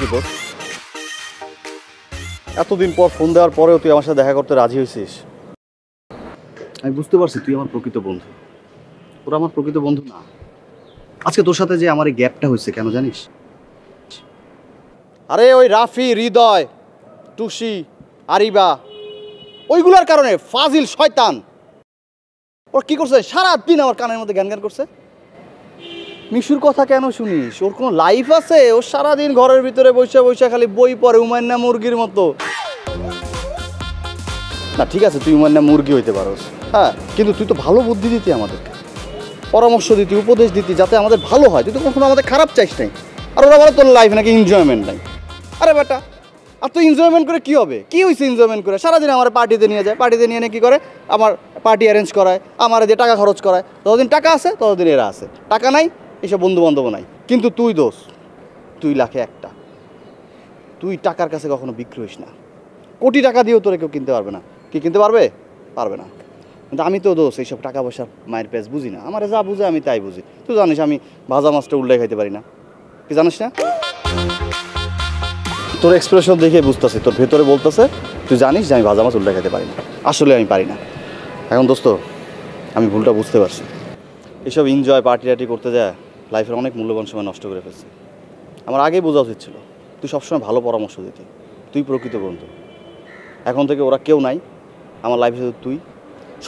হয়েছি তোর? এতদিন পর ফোন দেওয়ার পরেও তুই আমার সাথে দেখা করতে রাজি হয়েছিস। আমি বুঝতে পারছি তুই আমার প্রকৃত বন্ধু। তোরা আমার প্রকৃত বন্ধু না। আজকে তোর সাথে যে আমার এই গ্যাপটা হয়েছে কেন জানিস? আরে ওই রাফি, হৃদয়, টুসি, আরিবা ওইগুলোর কারণে। ফাজিল শয়তান ওর কি করছে, সারাদিন আমার কানের মধ্যে জ্ঞান জ্ঞান করছে। মিশুর কথা কেন শুনিস? ওর কোনো লাইফ আছে? ও সারাদিন ঘরের ভিতরে বসে বসে খালি বই পড়ে উমান্না মুরগির মতো। না ঠিক আছে, তুই উমান্না মুরগি হইতে পারোস, হ্যাঁ, কিন্তু তুই তো ভালো বুদ্ধি দিতি আমাদেরকে, পরামর্শ দিতি, উপদেশ দিতি যাতে আমাদের ভালো হয়। তুই তো কখনো আমাদের খারাপ চাইস নাই। আর ওরা বলে তোর লাইফ নাকি এনজয়মেন্ট নাই। আরে বেটা, আর তুই এনজয়মেন্ট করে কী হবে? কী হয়েছে এনজয়মেন্ট করে? সারাদিন আমার পার্টিতে নিয়ে যায়, পার্টিতে নিয়ে কী করে? আমার পার্টি অ্যারেঞ্জ করায়, আমার যে টাকা খরচ করায়। যতদিন টাকা আছে ততদিন এরা আছে, টাকা নাই এসব বন্ধু বান্ধব নাই। কিন্তু তুই দোষ, তুই লাখে একটা। তুই টাকার কাছে কখনো বিক্রি হইস না। কোটি টাকা দিয়েও তোরে কেউ কিনতে পারবে না। কি কিনতে পারবে? পারবে না। কিন্তু আমি তো দোষ এইসব টাকা পয়সা মায়ের পেঁচ বুঝি না। আমার যা বুঝে আমি তাই বুঝি। তুই জানিস আমি ভাজা মাছটা উল্টে খাইতে পারি না, কি জানিস না? তোর এক্সপ্রেশন দেখে বুঝতেছি, তোর ভেতরে বলতেছে তুই জানিস যে আমি ভাজা মাছ উল্টে খাইতে পারি না। আসলে আমি পারি না। এখন দোস্ত, আমি ভুলটা বুঝতে পারছি। এসব এনজয় পার্টি টার্টি করতে যায় লাইফের অনেক মূল্যবান সময় নষ্ট করে ফেলছি। আমার আগেই বোঝা উচিত ছিল। তুই সবসময় ভালো পরামর্শ দিতি, তুই প্রকৃত বন্ধু। এখন থেকে ওরা কেউ নাই আমার লাইফে, শুধু তুই।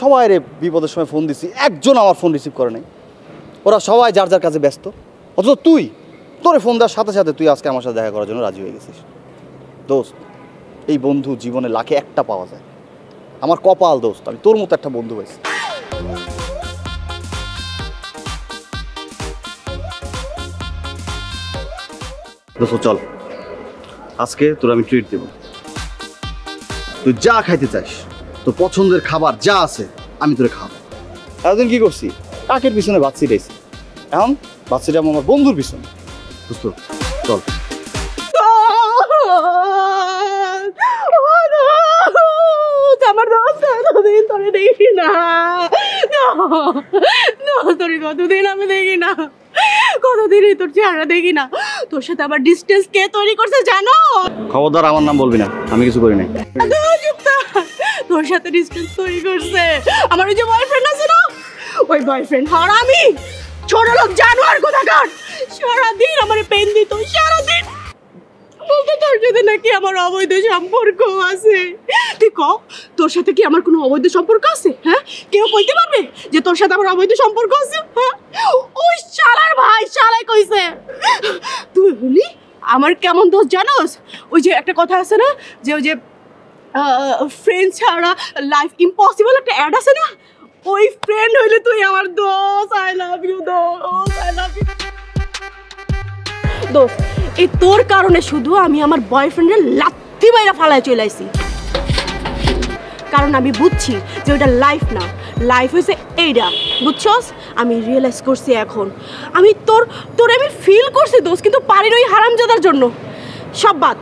সবাই রে বিপদের সময় ফোন দিছি, একজন আমার ফোন রিসিভ করে নাই। ওরা সবাই যার যার কাছে ব্যস্ত। অথচ তুই, তোরে ফোন দেওয়ার সাথে সাথে তুই আজকে আমার সাথে দেখা করার জন্য রাজি হয়ে গেছিস। দোস্ত, এই বন্ধু জীবনে লাখে একটা পাওয়া যায়। আমার কপাল দোস্ত, আমি তোর মতো একটা বন্ধু পাইছি। দোস্ত চল, আজকে তোর আমি ট্রিট দেব। তুই যা খাইতে চাস, তোর পছন্দের খাবার যা আছে আমি তোরে খাওয়াবো। এতদিন কি করছি? কাকের পিছনে বাদ ছিটাইছি, এখন বাদ ছিটাবো আমার বন্ধুর পিছনে। দোস্ত চল। আমার কতদিন তোরে দেখি না, তোরে কতদিন আমি দেখি না, কতদিনই তোর চেহারা দেখি না। তোর সাথে আবার ডিস্টেন্স কে তৈরি করছে জানো? খবরদার আমার নাম বলবি না, আমি কিছু করি নাই। তোর সাথে ডিস্টেন্স তৈরি করছে আমার ওই যে বয়ফ্রেন্ড আছে না, ওই বয়ফ্রেন্ড হারামি ছোট লোক জানোয়ার কোথাকার। সারাদিন আমার পেন দিত, সারাদিন বলতো তোর সাথে নাকি আমার অবৈধ সম্পর্ক আছে। তুই ক, তোর সাথে কি আমার কোনো অবৈধ সম্পর্ক আছে? হ্যাঁ, কেউ কইতে পারবে যে তোর সাথে আমার অবৈধ সম্পর্ক আছে? হ্যাঁ, ওই শালার ভাই শালাই কইছে। তুই বলি আমার কেমন দোষ জানোস? ওই যে একটা কথা আছে না, যে ওই যে ফ্রেন্ড ছাড়া লাইফ ইম্পসিবল, একটা অ্যাড আছে না, ওই ফ্রেন্ড হইলে তুই আমার দোষ। আই লাভ ইউ দোষ, আই লাভ ইউ দোষ। এই তোর কারণে শুধু আমি আমার বয়ফ্রেন্ডের লাত্তি মাইরা ফালায় চলে আইছি। কারণ আমি বুঝছি যে ওইটা লাইফ না, লাইফ হয়েছে এইটা, বুঝছস? আমি রিয়েলাইজ করছি এখন। আমি তোর আমি ফিল করছি দোষ, কিন্তু পারি না ওই হারামজাদার জন্য। সব বাদ,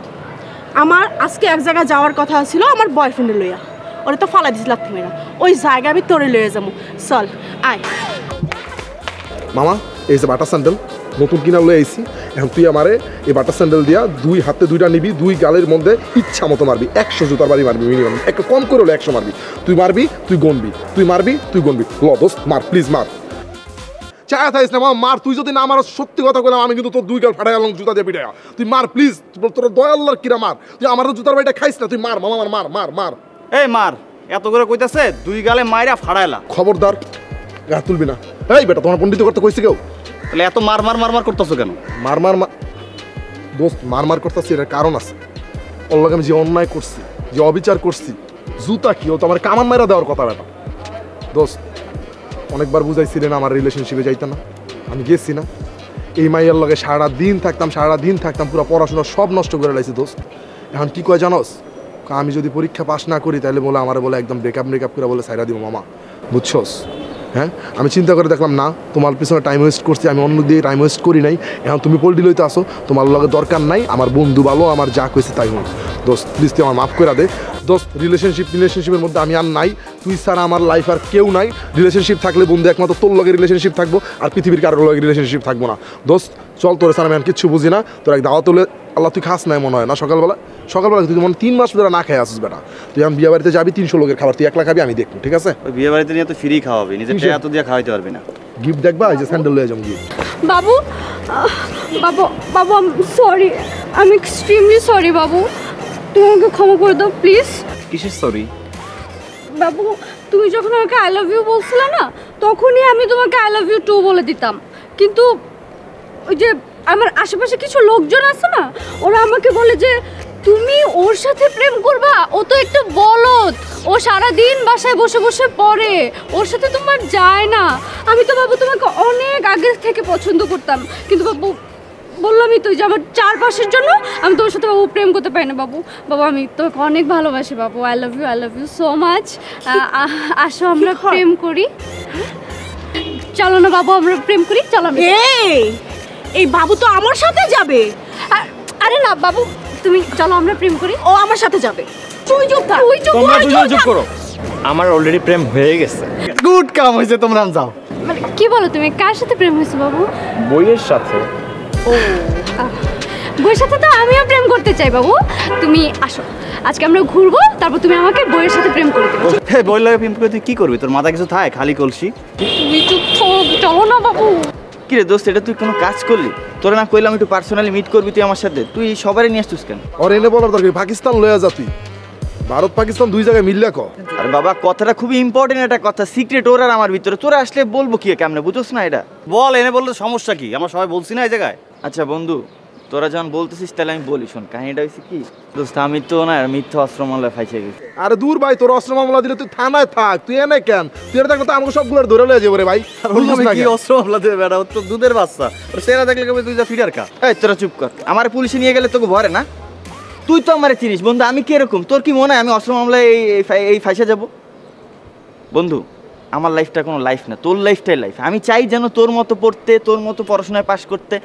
আমার আজকে এক জায়গায় যাওয়ার কথা ছিল আমার বয়ফ্রেন্ডে লইয়া, ওরা তো ফালাই দিস লাত্তি মাইরা। ওই জায়গায় আমি তোরে লইয়া যাবো, চল আয়। মামা এই যে বাটার স্যান্ডেল নতুন কিনা লয়ে আইছি, এখন তুই আমারে এই বাটার স্যান্ডেল দিয়া দুই হাতে দুইটা নিবি, দুই গালের মধ্যে ইচ্ছা মতো মারবি। 100 জুতার বাড়ি মারবি মিনিমাম, একটু কম করে হলে 100 মারবি। তুই মারবি, তুই গনবি, তুই মারবি, তুই গনবি। ল দোস্ত মার, প্লিজ মার। চায় থাইস না মামা, মার। তুই যদি না মার, সত্যি কথা কইলাম আমি কিন্তু তোর দুই গাল ফাটাই গেলাম জুতা দিয়ে পিটাইয়া। তুই মার প্লিজ, তোর দয়াল্লার কিরা মার। তুই আমার জুতার বাড়িটা খাইস না, তুই মার মামা, মার মার মার। এই মার, এত করে কইতাছে দুই গালে মাইরা ফাড়াইলা। খবরদার গা তুলবি না। এই বেটা, তোমার পণ্ডিত করতে কইছে কেউ? তাহলে এত মার মার মার মার করতেছো কেন? মার মার দোস্ত মার মার করতেছি, এটার কারণ আছে। ওর লগে আমি যে অন্যায় করছি, যে অবিচার করছি, জুতা কি ও তো আমার কামান মাইরা দেওয়ার কথা। বেটা দোস্ত অনেকবার বুঝাইছিলেন আমার রিলেশনশিপে যাইতে না, আমি গেছি না। এই মাইয়ার লগে সারা দিন থাকতাম, পুরো পড়াশোনা সব নষ্ট করে লাইছি দোস্ত। এখন কি কয় জানোস? আমি যদি পরীক্ষা পাস না করি তাহলে বলে আমার বলে একদম ব্রেকআপ করে বলে সাইরা দিব মামা, বুঝছস? হ্যাঁ, আমি চিন্তা করে দেখলাম না, তোমার পিছনে টাইম ওয়েস্ট করছি, আমি অন্য দিয়ে টাইম ওয়েস্ট করি নাই। এখন তুমি পোল্টি লইতে আসো, তোমার লগে দরকার নাই। আমার বন্ধু ভালো, আমার যা কইছে তাই হোক। দোস্ত প্লিজ তুই আমার মাফ করে দে দোস্ত। রিলেশনশিপের মধ্যে আমি আর নাই, তুই ছাড়া আমার লাইফ আর কেউ নাই। রিলেশনশিপ থাকলে বন্ধু একমাত্র তোর লগে রিলেশনশিপ থাকবো, আর পৃথিবীর কারোর লগে রিলেশনশিপ থাকবো না। দোস্ত চল, তোর ছাড়া আমি আর কিচ্ছু বুঝি না। তোর এক দাওয়াত হলে আল্লাহ তুই খাস নাই মনে হয় না সকালবেলা তুই মনে 3 মাস ধরে না খেয়ে আসিস বেটা তুই আমি বিয়ে বাড়িতে যাবি 300 লোকের খাবার তুই একলা খাবি আমি দেখবো ঠিক আছে ওই বিয়ে বাড়িতে নিয়ে তো ফ্রি খাওয়াবি নিজে টাকা তো দিয়ে খাওয়াইতে পারবি না গিফট দেখবা এই যে স্যান্ডেল লয়ে যাবো gift Babu Babu Babu I am sorry I am extremely sorry বাবু তুমি আমাকে ক্ষমা করে দাও প্লিজ কিসের সরি? বাবু তুমি যখন আমাকে আই লাভ ইউ বলছিলে না তখনই আমি তোমাকে আই লাভ ইউ টু বলে দিতাম কিন্তু ওই যে আমার আশেপাশে কিছু লোকজন আছে না ওরা আমাকে বলে যে তুমি ওর সাথে প্রেম করবা ও তো একটা বলদ ও সারাদিন বাসায় বসে বসে পড়ে ওর সাথে তোমার যায় না আমি তো বাবু তোমাকে অনেক আগে থেকে পছন্দ করতাম কিন্তু বাবু বললামই তো যে আমার চারপাশের জন্য আমি তোমার সাথে বাবু প্রেম করতে পারি না বাবু বাবু আমি তোমাকে অনেক ভালোবাসি বাবু I love you so much আসো আমরা প্রেম করি চলো না বাবু আমরা প্রেম করি চলো এই বাবু তো আমার সাথে যাবে আরে না বাবু তুমি চলো আমরা প্রেম করি ও আমার সাথে যাবে তুই চুপ থাক তোমরা দুজন চুপ করো আমার অলরেডি প্রেম হয়ে গেছে গুড কাম হয়েছে তোমরা যাও মানে কি বলো তুমি কার সাথে প্রেম হয়েছে বাবু বইয়ের সাথে বইয়ের সাথে তো আমিও প্রেম করতে চাই বাবু তুমি আসো আজকে আমরা ঘুরবো তারপর তুমি আমাকে বইয়ের সাথে প্রেম করে দেবে হে বই লাগে প্রেম করে তুই কি করবি তোর মাথা কিছু থাকে খালি কলসি তুমি চুপ চলো না বাবু কি রে দোস্ত এটা তুই কোনো কাজ করলি তোরা না কইলাম একটু পার্সোনালি মিট করবি তুই আমার সাথে তুই সবারই নিয়ে আসছিস কেন আর এনে বলার দরকার পাকিস্তান লয়ে যা তুই ভারত পাকিস্তান দুই জায়গায় মিললে ক আরে বাবা কথাটা খুবই ইম্পর্টেন্ট একটা কথা সিক্রেট ওর আর আমার ভিতরে তোরা আসলে বলবো কি কেমনে বুঝোস না এটা বল এনে বললে সমস্যা কি আমার সবাই বলছি না এই জায়গায় আচ্ছা বন্ধু তোরা যখন বলতেছিস তাহলে আমি বলি শোন কাহিনীটা হয়েছে কি দোস্ত আমি তো না মিথ্যা অস্ত্র মামলায় ফাইসে গেছি আরে দূর ভাই তোর অস্ত্র মামলা দিলে তুই থানায় থাক তুই এনে কেন তুই এনে থাকলে তো আমাকে সবগুলো ধরে লয়ে যাবো রে ভাই কি অস্ত্র মামলা দেবে বেটা ওর তো দুধের বাচ্চা ওর সেরা দেখলে কবে তুই যা ফিডার খা এই তোরা চুপ কর আমার পুলিশে নিয়ে গেলে তোকে ভরে না তুই তো আমারে চিনিস বন্ধু আমি কিরকম তোর কি মনে হয় আমি অস্ত্র মামলায় এই ফাইসে যাব বন্ধু আমার লাইফটা কোনো লাইফ না তোর লাইফটাই লাইফ আমি চাই যেন তোর মতো পড়তে তোর মতো পড়াশোনায় পাশ করতে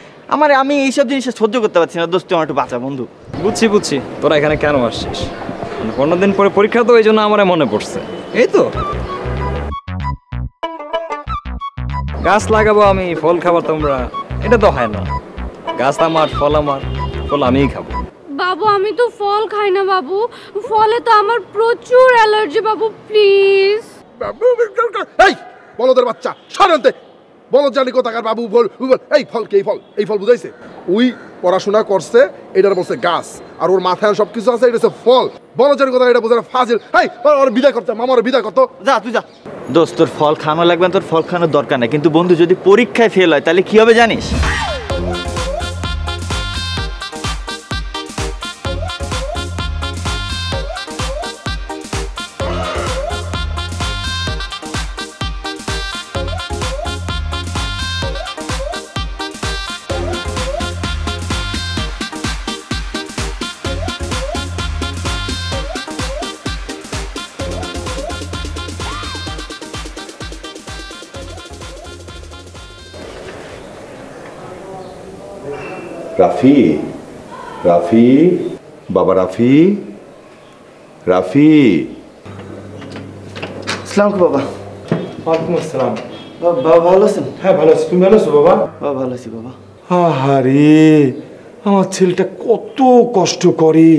আমি এইসব জিনিস সহ্য করতে পারছি না দোস্ত আমার একটু বাঁচা বন্ধু বুঝছি তোরা এখানে কেন আসছিস 15 দিন পরে পরীক্ষা তো এই জন্য আমার মনে পড়ছে এই তো গাছ লাগাবো আমি ফল খাবো তোমরা এটা তো হয় না গাছ আমার ফল আমিই খাবো বাবু আমি তো ফল খাই না বাবু ফলে তো আমার প্রচুর অ্যালার্জি বাবু প্লিজ এই বলদের বাচ্চা সারান্তে বলদ জানি কোথাকার বাবু বল এই ফল কে এই ফল বুঝাইছে ওই পড়াশোনা করছে এটার বলছে গাছ আর ওর মাথায় সব কিছু আছে এটা হচ্ছে ফল বলদ জানি কোথায় এটা বোঝানো ফাজিল এই ওর বিদায় করতে মামার বিদায় করতো যা তুই যা দোস্ত তোর ফল খাওয়ানো লাগবে তোর ফল খাওয়ানোর দরকার নেই কিন্তু বন্ধু যদি পরীক্ষায় ফেল হয় তাহলে কি হবে জানিস রাফি বাবা রাফি আসসালামু আলাইকুম বাবা ওয়ালাইকুম আসসালাম। বাবা ভালো আছেন হ্যাঁ ভালো আছি, তুমি ভালো আছো বাবা? বাবা ভালো আছি বাবা আহারে আমার ছেলেটা কত কষ্ট করে,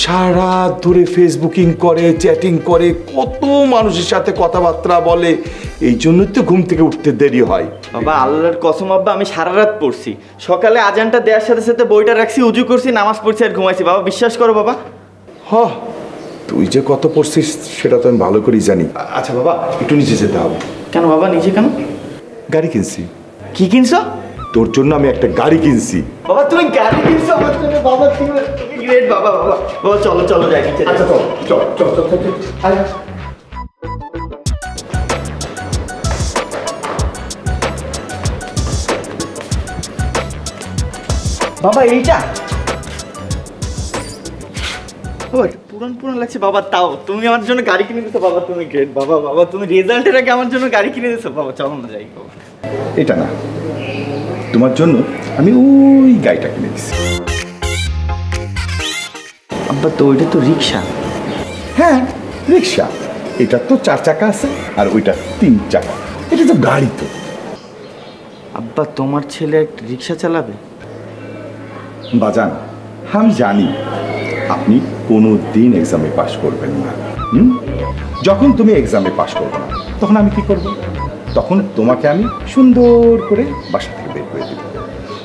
সারা রাত ধরে ফেসবুকিং করে, চ্যাটিং করে, কত মানুষের সাথে কথাবার্তা বলে, এই জন্যই তো ঘুম থেকে উঠতে দেরি হয়। বাবা আল্লাহর কসম আব্বা আমি সারা রাত পড়ছি, সকালে আজানটা দেওয়ার সাথে সাথে বইটা রাখছি, উজু করছি, নামাজ পড়ছি আর ঘুমাইছি। বাবা বিশ্বাস করো বাবা। হ তুই যে কত পড়ছিস সেটা তো আমি ভালো করেই জানি। আচ্ছা বাবা একটু নিচে যেতে হবে। কেন বাবা নিচে কেন? গাড়ি কিনছি। কি কিনছো? তোর জন্য আমি একটা গাড়ি কিনছি। বাবা তুমি গাড়ি কিনছো আমার জন্য? বাবা তুমি গ্রেট বাবা। বাবা বাবা চলো চলো যাই নিচে। আচ্ছা চল চল চল চল আয়। বাবা এইটা পুরান পুরান লাগছে বাবা, তাও তুমি আমার জন্য গাড়ি কিনে দিছো বাবা, তুমি গ্রেট বাবা। বাবা তুমি রেজাল্টের আগে আমার জন্য গাড়ি কিনে দিছো বাবা। চলো না যাই বাবা। এটা না, তোমার জন্য আমি ওই গাড়িটা কিনে দিচ্ছি। আব্বা তো ওইটা তো রিক্সা। হ্যাঁ রিক্সা, এটা তো 4 চাকা আছে আর ওইটা 3 চাকা, এটা তো গাড়ি। তো আব্বা তোমার ছেলে একটা রিক্সা চালাবে? বাজান আমি জানি আপনি কোনো দিন এক্সামে পাশ করবেন না। যখন তুমি এক্সামে পাশ করবে না তখন আমি কি করব? তখন তোমাকে আমি সুন্দর করে বাসা থেকে বের করে দেব।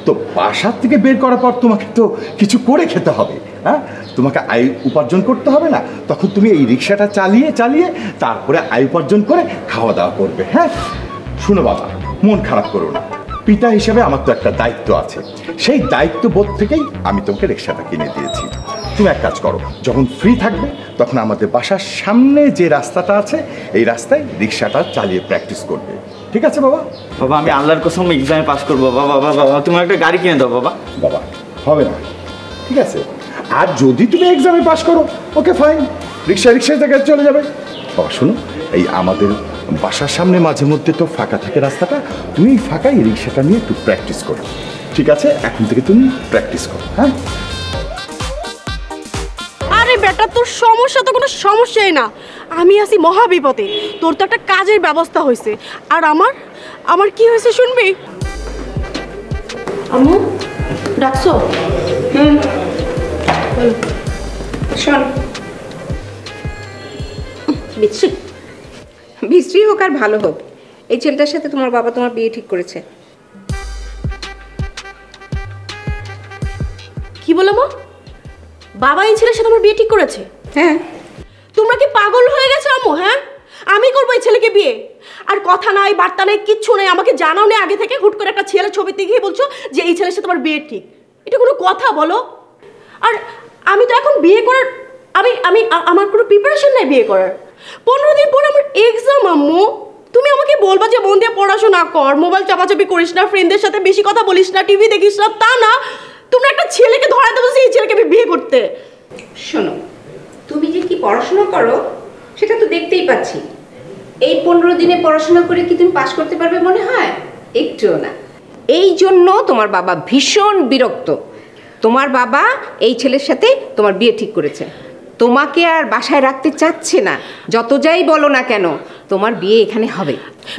তো বাসার থেকে বের করার পর তোমাকে তো কিছু করে খেতে হবে, হ্যাঁ? তোমাকে আয় উপার্জন করতে হবে না? তখন তুমি এই রিক্সাটা চালিয়ে চালিয়ে তারপরে আয় উপার্জন করে খাওয়া দাওয়া করবে। হ্যাঁ, শুনো বাবা, মন খারাপ করো না। পিতা হিসেবে আমার তো একটা দায়িত্ব আছে, সেই দায়িত্ববোধ থেকেই আমি তোমাকে রিক্সাটা কিনে দিয়েছি। তুমি এক কাজ করো, যখন ফ্রি থাকবে তখন আমাদের বাসার সামনে যে রাস্তাটা আছে এই রাস্তায় রিক্সাটা চালিয়ে প্র্যাকটিস করবে, ঠিক আছে বাবা? বাবা আমি আল্লাহর কসম এক্সামে পাস করবো। বাবা বাবা বাবা তুমি একটা গাড়ি কিনে দাও বাবা। বাবা হবে না, ঠিক আছে? আর যদি তুমি এক্সামে পাস করো, ওকে ফাইন, রিক্সায় থেকে চলে যাবে। বাবা শোনো, এই আমাদের বাসার সামনে মাঝে মধ্যে তো ফাঁকা থাকে রাস্তাটা, তুমি এই ফাঁকায় রিক্সাটা নিয়ে একটু প্র্যাকটিস করো, ঠিক আছে? এখন থেকে তুমি প্র্যাকটিস করো। হ্যাঁ আরে বেটা, তোর সমস্যা তো কোনো সমস্যাই না, আমি আছি মহাবিপদে। তোর তো একটা কাজের ব্যবস্থা হয়েছে, আর আমার কি হয়েছে শুনবি? আম্মু ডাকছো? শোন, বিশ্রী হোক আর ভালো হোক, এই ছেলেটার সাথে তোমার বাবা তোমার বিয়ে ঠিক করেছে। কি বলো মা? বাবা এই ছেলের সাথে আমার বিয়ে ঠিক করেছে? হ্যাঁ। তোমরা কি পাগল হয়ে গেছো আম্মু? হ্যাঁ, আমি করবো এই ছেলেকে বিয়ে? আর কথা নাই বার্তা নাই কিচ্ছু নেই, আমাকে জানাও নেই আগে থেকে, হুট করে একটা ছেলের ছবি দেখে বলছো যে এই ছেলের সাথে আমার বিয়ে ঠিক। এটা কোনো কথা বলো? আর আমি তো এখন বিয়ে করার আমার কোনো প্রিপারেশন নাই বিয়ে করার। 15 দিন পর আমার এক্সাম আম্মু। তুমি আমাকে বলবা যে মন দিয়ে পড়াশোনা কর, মোবাইল চাপাচাপি করিস না, ফ্রেন্ডদের সাথে বেশি কথা বলিস না, টিভি দেখিস না, তা না তোমরা একটা ছেলেকে ধরাতে বলছো এই ছেলেকে আমি বিয়ে করতে। শোনো, তুমি যে কি পড়াশোনা করো সেটা তো দেখতেই পাচ্ছি। এই 15 দিনে পড়াশোনা করে কি তুমি পাশ করতে পারবে মনে হয়? একটুও না। এই জন্য তোমার বাবা ভীষণ বিরক্ত। তোমার বাবা এই ছেলের সাথে তোমার বিয়ে ঠিক করেছে, তোমাকে আর বাসায় রাখতে চাচ্ছে না। যত যাই বলো না কেন, তোমার বিয়ে এখানে হবে।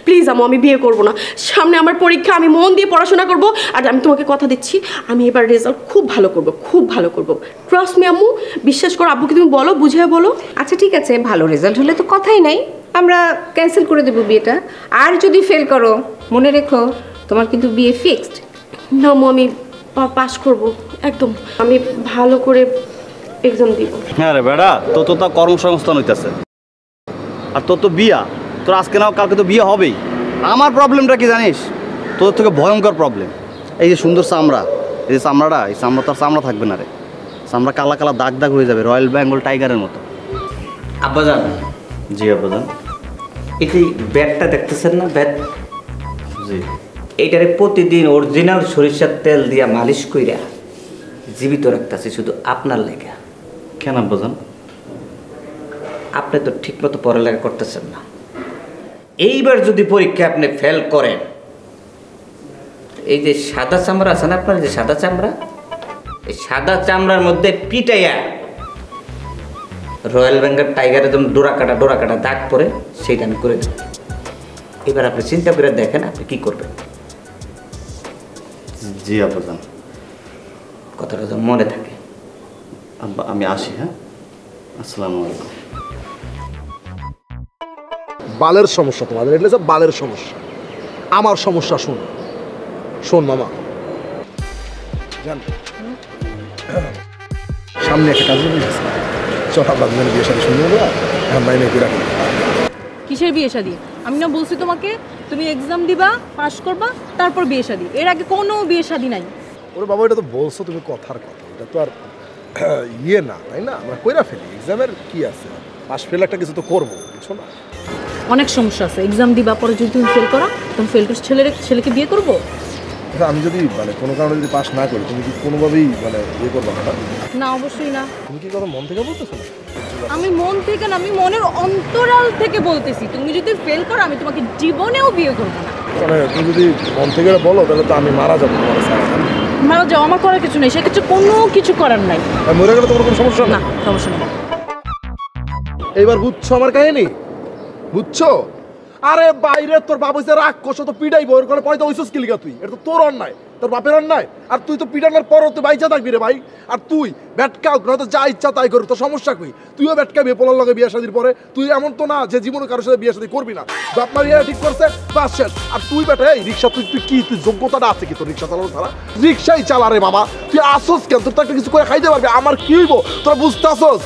প্লিজ আম্মু, আমি বিয়ে করব না। সামনে আমার পরীক্ষা, আমি মন দিয়ে পড়াশোনা করব। আর আমি তোমাকে কথা দিচ্ছি, আমি এবার রেজাল্ট খুব ভালো করব, খুব ভালো করব। ট্রাস্ট মি আম্মু, বিশ্বাস করো। আব্বুকে তুমি বলো, বুঝিয়ে বলো। আচ্ছা ঠিক আছে, ভালো রেজাল্ট হলে তো কথাই নাই, আমরা ক্যান্সেল করে দেবো বিয়েটা। আর যদি ফেল করো, মনে রেখো তোমার কিন্তু বিয়ে ফিক্সড। না আম্মু, আমি পাস করব একদম। আমি ভালো করে এক্সাম দিব। হ্যাঁ রে বেড়া, তোর তো তা কর্মসংস্থান হইতেছে, আর তোর তো বিয়া। তোর আজকে নাও কালকে তো বিয়ে হবেই। আমার প্রবলেমটা কি জানিস? তোর থেকে ভয়ঙ্কর প্রবলেম। এই যে সুন্দর চামড়া, এই যে চামড়াটা, এই চামড়া তার চামড়া থাকবে না রে। চামড়া কালা কালা দাগ দাগ হয়ে যাবে, রয়্যাল বেঙ্গল টাইগারের মতো। আব্বাজান। জি আব্বাজান। এটি ব্যাটটা দেখতেছেন না? ব্যাট, জি। এইটারে প্রতিদিন অরিজিনাল সরিষার তেল দিয়া মালিশ কইরা জীবিত রাখতেছি শুধু আপনার লেগে। কেন আব্বাজান? আপনি তো ঠিকমতো পড়ালেখা করতেছেন না। এইবার যদি পরীক্ষা আপনি ফেল করেন, এই যে সাদা চামড়া আছে না আপনার, যে সাদা চামড়া, এই সাদা চামড়ার মধ্যে পিটাইয়া রয়্যাল বেঙ্গল টাইগারের যেমন ডোরা কাটা দাগ পরে সেইটা আমি করে দেব। এবার আপনি চিন্তা করে দেখেন আপনি কি করবেন। জি আব্বাজান। কথাটা যেন মনে থাকে। আব্বা আমি আসি। হ্যাঁ, আসসালামু আলাইকুম। বালের সমস্যা তোমাদের, এটা সব বালের সমস্যা। আমার সমস্যা শোন, শোন মামা, জান সামনে একটা কাজ আছে, চল আমরা বিয়ে শাদী শুনবো না, এখন বাইরে কি রাখি। কিসের বিয়ে শাদী? আমি না বলছি তোমাকে তুমি এক্সাম দিবা, পাস করবা, তারপর বিয়ে শাদী। এর আগে কোনো বিয়ে শাদী নাই। ওরে বাবা, এটা তো বলছো তুমি কথার কথা, এটা তো আর ইয়ে না, তাই না? আমরা কইরা ফেলি, এক্সামের কি আছে, পাস ফেল একটা কিছু তো করবো, বুঝছো না? অনেক সমস্যা আছে। এক্সাম দিবা, পরে যদি তুমি ফেল করো, তুমি ফেল করে ছেলেকে বিয়ে করবো? আমি যদি মানে কোনো কারণে যদি পাস না করি, তুমি কি কোনোভাবেই মানে ইয়ে করবে না? না, অবশ্যই না। তুমি কি কথা মন থেকে বলতেছো না? আমি মন থেকে না, আমি মনের অন্তরাল থেকে বলতেছি, তুমি যদি ফেল করো আমি তোমাকে জীবনেও বিয়ে করবো না। মানে তুমি যদি মন থেকে বলো তাহলে তো আমি মারা যাবো তোমার সারা। মারা যাও, আমার করার কিছু নেই, সেক্ষেত্রে কোনো কিছু করার নাই। মরে গেলে তোমার কোনো সমস্যা না, সমস্যা নেই। এইবার বুঝছো আমার কাহিনী? বুঝছো? আরে বাইরে তোর বাবা হইছে রাক্ষস, তো পিটাই বউর করে পয়দা হইছিস কি লিগা তুই? এটা তো তোর অন্যায়, তোর বাপের অন্যায়। আর তুই তো পিটানোর পরও তুই বাইচা থাকবি রে ভাই। আর তুই ব্যাটকাও তো যা ইচ্ছা তাই করবি, তোর সমস্যা কই? তুইও ব্যাটকাবি পোলার লগে বিয়ে শাদির পরে। তুই এমন তো না যে জীবনে কারোর সাথে বিয়ে শাদি করবি না। বাপ মা ইয়া ঠিক করছে, বাস শেষ। আর তুই বেটা এই রিক্সা, তুই কি তুই যোগ্যতাটা আছে কি তোর রিক্সা চালানো ছাড়া? রিক্সাই চালা রে মামা, তুই আসোস কেন? তোর তো একটা কিছু করে খাইতে পারবি, আমার কি হইব তোরা বুঝতে আসোস?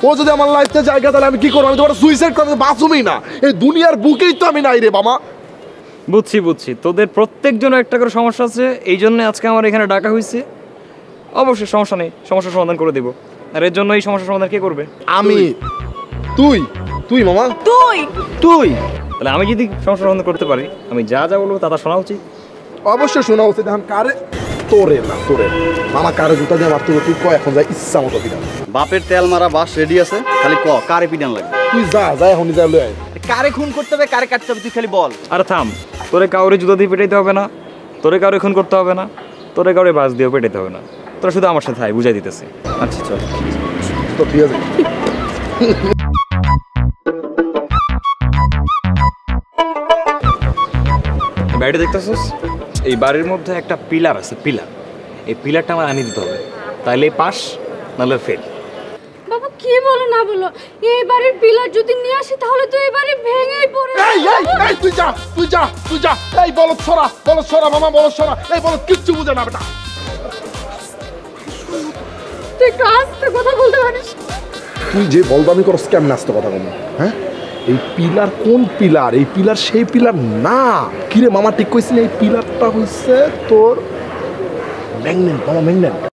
ও যদি আমার লাইফে জায়গা তাহলে আমি কি করবো? আমি তোমার সুইসাইড করতে বাঁচুমি না, এই দুনিয়ার বুকেই তো আমি নাই রে মামা। বুঝছি বুঝছি, তোদের প্রত্যেকজনের একটা করে সমস্যা আছে, এই জন্য আজকে আমার এখানে ডাকা হয়েছে। অবশ্যই সমস্যা নেই, সমস্যার সমাধান করে দেবো। আর এর জন্য এই সমস্যার সমাধান কে করবে? আমি। তুই তুই মামা তুই তুই তাহলে আমি যদি সমস্যার সমাধান করতে পারি, আমি যা যা বলবো তা শোনা উচিত। অবশ্যই শোনা উচিত। এখন কারে তোরে না তোরে মামা কারে জুতা দিয়ে মারতে তুই ক, এখন যা ইচ্ছা মতো পিটান। বাপের তেল মারা বাস রেডি আছে, খালি ক কারে পিটান লাগবে। তুই যা যা এখন যা লয়ে আয়। কারে খুন করতে হবে, কারে কাটতে হবে, তুই খালি বল। আর থাম, তোরে কাউরে জুতা দিয়ে পেটাইতে হবে না, তোরে কাউরে খুন করতে হবে না, তোরে কাউরে বাস দিয়েও পেটাইতে হবে না। তোরা শুধু আমার সাথে আয়, বুঝাই দিতেছি। আচ্ছা চল। তো ঠিক আছে। বাড়িটা দেখতেছিস? এই বাড়ির মধ্যে একটা পিলার আছে, পিলার। এই পিলারটা আমার আনিয়ে দিতে হবে, তাইলে পাস নাহলে ফেল। বাবা কি বলো না বলো, এই বাড়ির পিলার যদি নিয়ে আসি তাহলে তো এই বাড়ি ভেঙেই পড়ে। এই এই এই তুই যা তুই যা তুই যা। এই বলত সরা মামা, বলত সরা। এই বলত কিচ্ছু বুঝে না বেটা। তুই একটু আস্তে কথা বলতে পারিস? তুই যে বলদামি করস কেমন আসতে কথা বল? হ্যাঁ, এই পিলার কোন পিলার? এই পিলার সেই পিলার না। কিরে মামা ঠিক কইছিস? এই পিলারটা হইছে তোর ম্যাগনেট মামা, ম্যাগনেট।